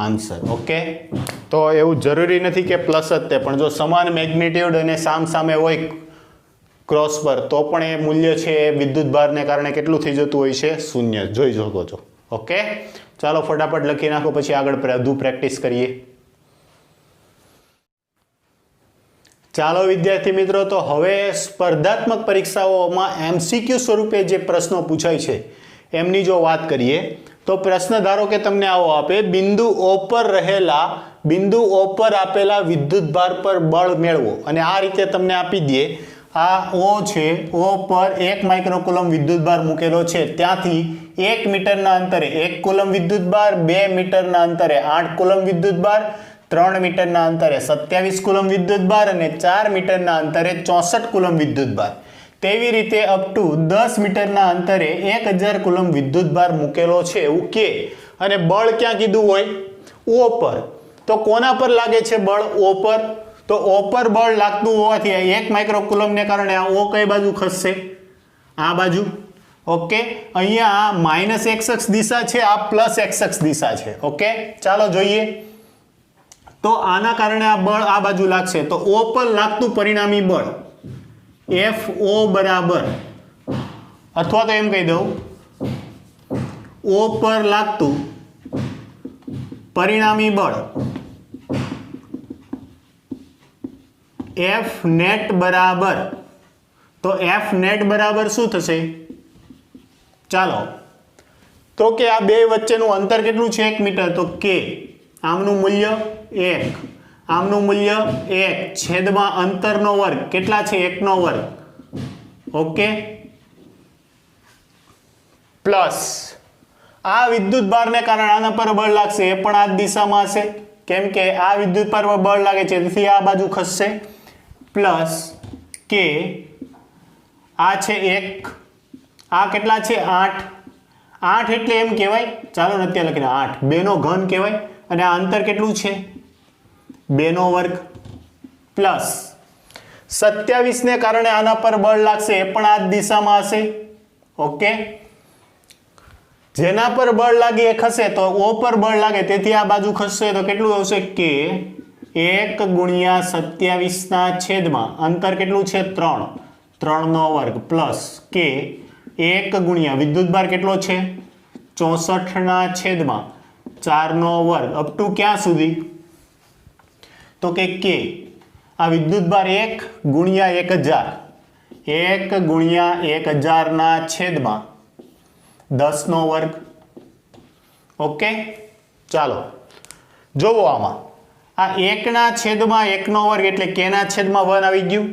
Speaker 1: આન્સર. ઓકે, તો એવું જરૂરી નથી કે પ્લસ જ તે, પણ જો સમાન મેગ્નિટ્યુડ અને સામે હોય ક્રોસ પર તો પણ એ મૂલ્ય છે એ વિદ્યુત ભારને કારણે કેટલું થઈ જતું હોય છે 0. જોઈ શકો છો. ઓકે, ચાલો ફટાફટ લખી નાખો, પછી આગળ વધુ પ્રેક્ટિસ કરીએ. ચાલો વિદ્યાર્થી મિત્રો, તો હવે સ્પર્ધાત્મક પરીક્ષાઓમાં MCQ સ્વરૂપે જે પ્રશ્નો પૂછાય છે એમની જો વાત કરીએ તો પ્રશ્ન ધારો કે તમને આવો આપે, બિંદુ O પર આપેલા વિદ્યુત ભાર પર બળ મેળવો, અને આ રીતે તમને આપી દે આ O છે, O પર 1 માઇક્રોકુલમ વિદ્યુત ભાર મૂકેલો છે, ત્યાંથી 1 મીટરના અંતરે 1 કુલમ વિદ્યુત ભાર, 2 મીટરના અંતરે 8 કુલમ વિદ્યુત ભાર, 3 મીટરના અંતરે 27 કુલમ વિદ્યુત ભાર અને 4 મીટરના અંતરે 64 કુલમ વિદ્યુત ભાર. તેવી રીતે અપ ટુ 10 મીટરના અંતરે 1000 કુલમ વિદ્યુત ભાર મૂકેલો છે એવું કે, અને બળ ક્યાં કીધું હોય O પર. તો કોના પર લાગે છે બળ? ઓ પર. તો ઓ પર બળ લાગતું હોવાથી 1 માઇક્રો કુલમ્બને કારણે આ ઓ કઈ બાજુ ખસશે? આ બાજુ. ઓકે, અહીંયા માઇનસ એક્સ અક્ષ દિશા છે, આ પ્લસ એક્સ અક્ષ દિશા છે. ઓકે, ચાલો જોઈએ. તો આના કારણે આ બળ આ બાજુ લાગશે, તો ઓ પર લાગતું પરિણામી બળ FO બરાબર, અથવા તો એમ કહી દઉં, ઓ પર લાગતું પરિણામી બળ F નેટ બરાબર, તો F નેટ બરાબર શું થશે? ચાલો, તો કે આ બે વચ્ચેનું અંતર કેટલું છે? 1 મીટર. તો કે આમનું મૂલ્ય 1, આમનું મૂલ્ય 1 છેદમાં અંતરનો વર્ગ કેટલા છે? 1 નો વર્ગ. ઓકે, પ્લસ આ વિદ્યુત ભારને કારણે આના પર બળ લાગશે, એ પણ આ દિશામાં હશે, કેમ કે આ વિદ્યુત ભાર પર બળ લાગે છે, તેથી આ બાજુ ખસશે. પ્લસ કે આ છે 1, આ કેટલા છે? 8. 8 એટલે એમ કહેવાય, ચાલો નથી લખીને 8, 2 નો ઘન કહેવાય. અને આ અંતર કેટલું છે? 2 નો વર્ગ. પ્લસ 27 ને કારણે આના પર બળ લાગશે, એ પણ આ દિશામાં હશે. ઓકે, જેના પર બળ લાગે એ ખસે, તો ઓ પર બળ લાગે, તેથી આ બાજુ ખસશે. તો કેટલું આવશે? કે 1 ગુણ્યા 27 ના છેદમાં અંતર કેટલું છે? 3, 3 નો વર્ગ. પ્લસ કે 1 ગુણ્યા વિદ્યુતભાર કેટલો છે? 64 ના છેદમાં 4 નો વર્ગ. અપ ટુ ક્યાં સુધી? તો કે આ વિદ્યુતભાર 1 ગુણ્યા 1000, 1 ગુણ્યા 1000 ના છેદમાં 10 નો વર્ગ. ઓકે, ચાલો જોવો, આમાં આ 1 ના છેદમાં 1 નો વર્ગ એટલે કે ના છેદમાં 1 આવી ગયું.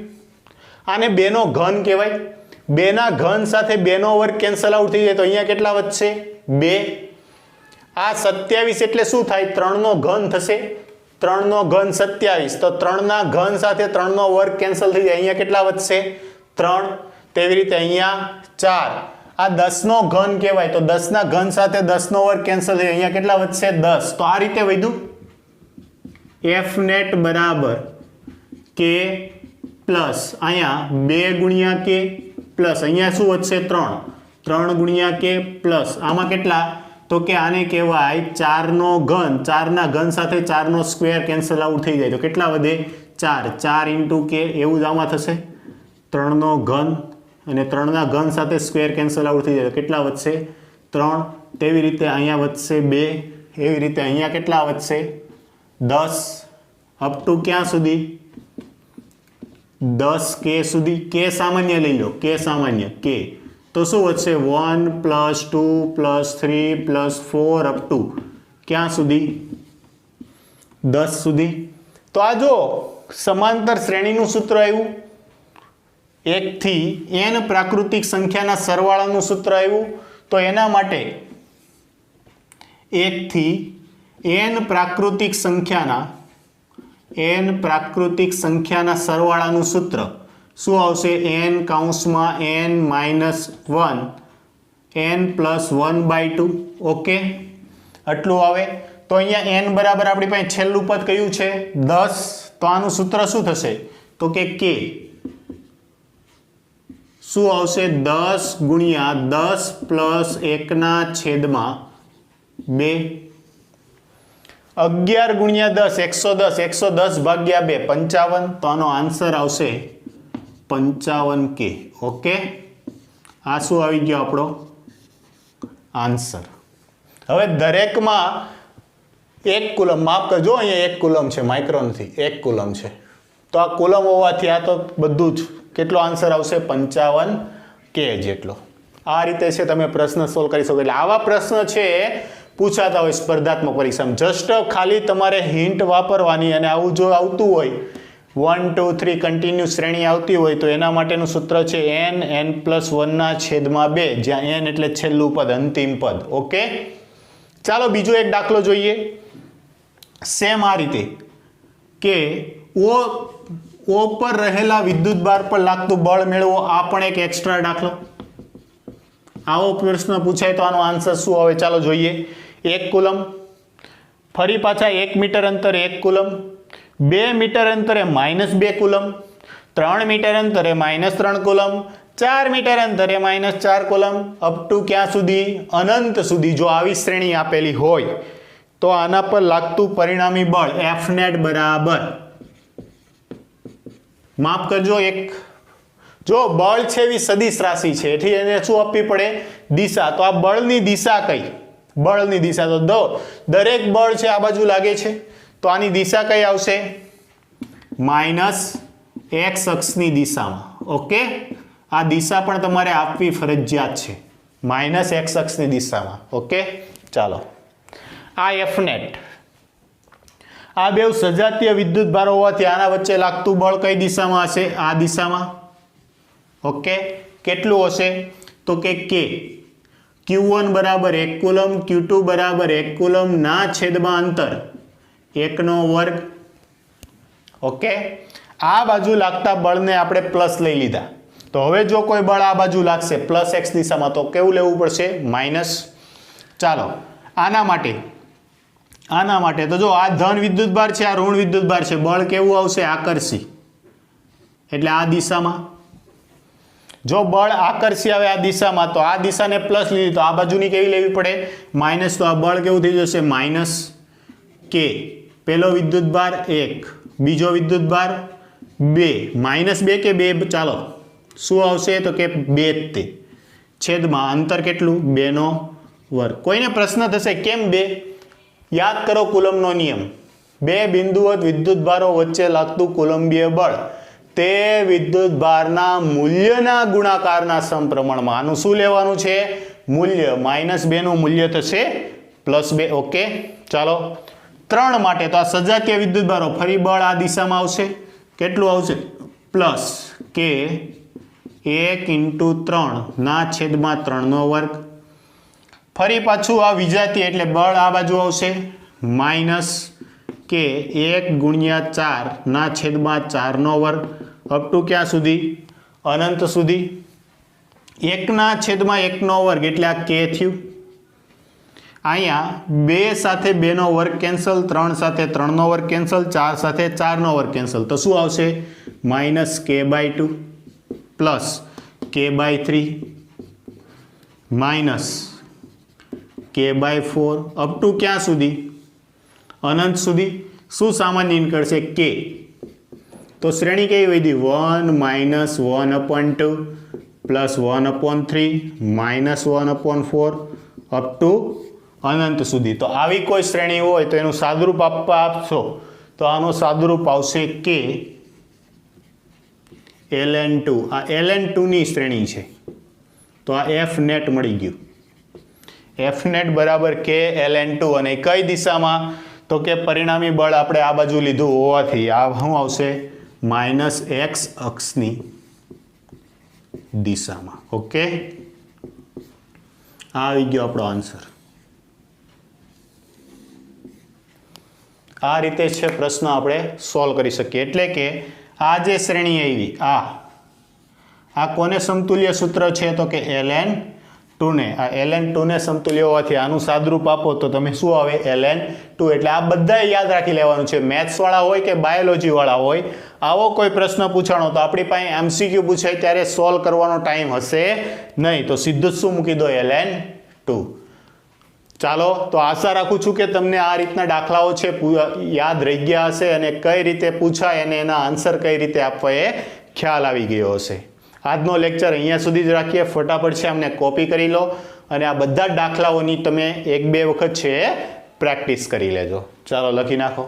Speaker 1: આને 2 નો ઘન કહેવાય. 2 ના ઘન સાથે 2 નો વર્ગ કેન્સલ આઉટ થઈ જાય, તો અહીંયા કેટલા વધશે? 2. આ 27 એટલે શું થાય? 3 નો ઘન થશે. 3 નો ઘન 27, તો 3 ના ઘન સાથે 3 નો વર્ગ કેન્સલ થઈ જાય, અહીંયા કેટલા વધશે? 3. તેવી રીતે અહીંયા 4. આ 10 નો ઘન કહેવાય, તો 10 ના ઘન સાથે 10 નો વર્ગ કેન્સલ થઈ, અહીંયા કેટલા વધશે? 10. તો આ રીતે વધ્યું. F નેટ બરાબર કે પ્લસ અહીંયા 2 ગુણ્યા કે પ્લસ અહીંયા શું વધશે? 3, 3 ગુણ્યા કે પ્લસ આમાં કેટલા? તો કે આને કહેવાય 4 નો ઘન. 4 ના ઘન સાથે 4 નો સ્ક્વેર કેન્સલ આઉટ થઈ જાય, તો કેટલા વધે? 4. 4 ઇન્ટુ કે એવું જ આમાં થશે. 3 નો ઘન અને 3 ના ઘન સાથે સ્ક્વેર કેન્સલ આઉટ થઈ જાય, તો કેટલા વધશે? 3. તેવી રીતે અહીંયા વધશે 2. એવી રીતે અહીંયા કેટલા વધશે? 10. અપ ટુ ક્યાં સુધી? 10 કે સુધી. કે સામાન્ય લઈ લો, કે સામાન્ય કે, તો શું વધશે? 1 + 2 + 3 + 4 અપ ટુ ક્યાં સુધી? 10 સુધી. તો આ જો સમાંતર શ્રેણીનું સૂત્ર આવ્યું, 1 થી n પ્રાકૃતિક સંખ્યાના સરવાળાનું સૂત્ર આવ્યું. તો એના માટે 1 થી n પ્રાકૃતિક સંખ્યાના સરવાળાનું સૂત્ર શું આવશે? n કૌંસમાં n - 1 n + 1/2. ઓકે, આટલું આવે. તો અહીંયા n બરાબર આપણી પાસે છેલ્લું પદ કયું છે? 10. તો આનું સૂત્ર શું થશે? તો કે શું આવશે? 10 ગુણ્યા 10 + 1 ના છેદમાં 2. 11 ગુણ્યા 10 110, 110 ભાગ્યા 2 55. તો આનો આન્સર આવશે 55 કે. ઓકે, આ શું આવી ગયો આપણો આન્સર. હવે દરેકમાં 1 કુલમ, માફ કરજો અહીંયા 1 કુલમ છે, માઇક્રો નથી, 1 કુલમ છે. તો આ કુલમ હોવાથી આ તો બધું જ કેટલો આન્સર આવશે? 55 કે જેટલો. આ રીતે છે તમે પ્રશ્ન સોલ્વ કરી શકો. એટલે આવા પ્રશ્ન છે પૂછાતા હોય સ્પર્ધાત્મક પરીક્ષામાં. જસ્ટ ખાલી તમારે હિન્ટ વાપરવાની, અને આવું જો આવતું હોય 1 2 3 કન્ટિન્યુ શ્રેણી આવતી હોય, તો એના માટેનું સૂત્ર છે n + 1 ના છેદમાં 2, જ્યાં n એટલે છેલ્લું પદ, અંતિમ પદ. ઓકે, ચાલો બીજો એક દાખલો જોઈએ. સેમ આ રીતે કે ઓ પર રહેલા વિદ્યુત ભાર પર લાગતું બળ મેળવો. આ પણ એક એક્સ્ટ્રા દાખલો. આવો પ્રશ્ન પૂછાય તો આનો આન્સર શું આવે? ચાલો જોઈએ. 1 કુલમ ફરી પાછા 1 મીટર અંતરે 1 કુલમ, 2 મીટર અંતરે -2 કુલમ, 3 મીટર અંતરે -3 કુલમ, 4 મીટર અંતરે -4 કુલમ, અપ ટુ ક્યાં સુધી? અનંત સુધી. જો આવી શ્રેણી આપેલી હોય તો આના પર લાગતું પરિણામી બળ Fnet બરાબર, માફ કરજો, જો બળ છે એવી સદિશ રાશિ છે એટલે એને શું આપવી પડે? દિશા. તો આ બળની દિશા કઈ? બળની દિશા તો દરેક બળ છે આ બાજુ લાગે છે તો આની દિશા કઈ આવશે? -x અક્ષની દિશામાં. ઓકે, આ દિશા પણ તમારે આપવી ફરજિયાત છે, -x અક્ષની દિશામાં. ઓકે, ચાલો. આ Fnet, આ બે સજાતીય વિદ્યુત ભારો હોવાથી આના વચ્ચે લાગતું બળ કઈ દિશામાં હશે? આ દિશામાં. ઓકે, કેટલું હશે? તો કે K, Q1 બરાબર 1 કુલમ, Q2 બરાબર 1 કુલમ ના છેદમાં અંતર 1/2. ઓકે, આ બાજુ લાગતા બળને આપણે પ્લસ લઈ લીધા. તો હવે જો કોઈ બળ આ બાજુ લાગશે +x દિશામાં તો કેવું લેવું પડશે? માઇનસ. ચાલો, આના માટે તો જો આ ધન વિદ્યુતભાર છે, આ ઋણ વિદ્યુતભાર છે, બળ કેવું આવશે? આકર્ષી. એટલે આ દિશામાં જો બળ આકર્ષી આવે આ દિશામાં તો આ દિશાને પ્લસ લીધી તો આ બાજુની કેવી લેવી પડે? માઇનસ. તો આ બળ કેવું થઈ જશે? -K. પહેલો વિદ્યુતભાર 1, બીજો વિદ્યુતભાર 2, -2 કે 2? ચાલો, શું આવશે? તો કે 2 તે છેદમાં અંતર કેટલું? 2/2. કોઈને પ્રશ્ન થશે કેમ 2? યાદ કરો કુલમનો નિયમ. બે બિંદુવત વિદ્યુતભારો વચ્ચે લાગતું કુલંબીય બળ તે વિદ્યુતભારના મૂલ્યના ગુણાકારના સમપ્રમાણમાં. આનું શું લેવાનું છે? મૂલ્ય. -2 નું મૂલ્ય થશે +2. ઓકે, ચાલો. 3 માટે તો આ સજાતીય વિદ્યુતભારો ફરી બળ આ દિશામાં આવશે. કેટલું આવશે? +K 1/3/3/2. ફરી પાછું આ વિજાતીય એટલે બળ આ બાજુ આવશે -K 1/4/4/2. અપ ટુ ક્યાં સુધી? અનંત સુધી. 1/1/2 એટલે આ K થયું. અહીંયા 2 સાથે 2/2 કેન્સલ, 3 સાથે 3/2 કેન્સલ, 4 સાથે 4/2 કેન્સલ. તો શું આવશે? -K/2 +K/3 -K/4 up to ક્યાં સુધી? અનંત સુધી. શું સામાન્ય નીકળશે? K. તો શ્રેણી કેવી વધી? 1 - 1/2 +1/3 -1/4 અપ ટુ અનંત સુધી. તો આવી કોઈ શ્રેણી હોય તો એનું સાદુરૂપ આપશો તો આનું સાદુરૂપ આવશે K ln2. આ ln2 ની શ્રેણી છે તો આ Fnet મળી ગયું. Fnet બરાબર K ln2. અને કઈ દિશામાં? તો કે પરિણામી બળ આપણે આ બાજુ લીધું હોવાથી આ શું આવશે? -x અક્ષની દિશામાં. ઓકે, આ આવી ગયો આપણો આન્સર. આ રીતે છે પ્રશ્ન આપણે સોલ્વ કરી શકીએ. એટલે કે આ જે શ્રેણી આવી આ કોને સમતુલ્ય સૂત્ર છે? તો કે ln2 ને. આ ln2 ને સમતુલ્ય હોવાથી આનું સાદરૂપ આપો તો તમે શું આવે? ln2. એટલે આ બધાએ યાદ રાખી લેવાનું છે. મેથ્સ વાળા હોય કે બાયોલોજી વાળા હોય, આવો કોઈ પ્રશ્ન પૂછાણો તો આપણી પાસે MCQ પૂછાય ત્યારે સોલ્વ કરવાનો ટાઈમ હશે નહીં, તો સીધું જ શું મૂકી દો? ln2. ચાલો, તો આશા રાખું છું કે તમને આ રીતના દાખલાઓ છે યાદ રહી ગયા હશે અને કઈ રીતે પૂછાય અને એના આન્સર કઈ રીતે આપવા એ ખ્યાલ આવી ગયો હશે. આજનો લેક્ચર અહીંયા સુધી જ રાખીએ. ફટાફટ છે અમને કોપી કરી લો અને આ બધા દાખલાઓની તમે 1-2 વખત છે પ્રેક્ટિસ કરી લેજો. ચાલો, લખી નાખો.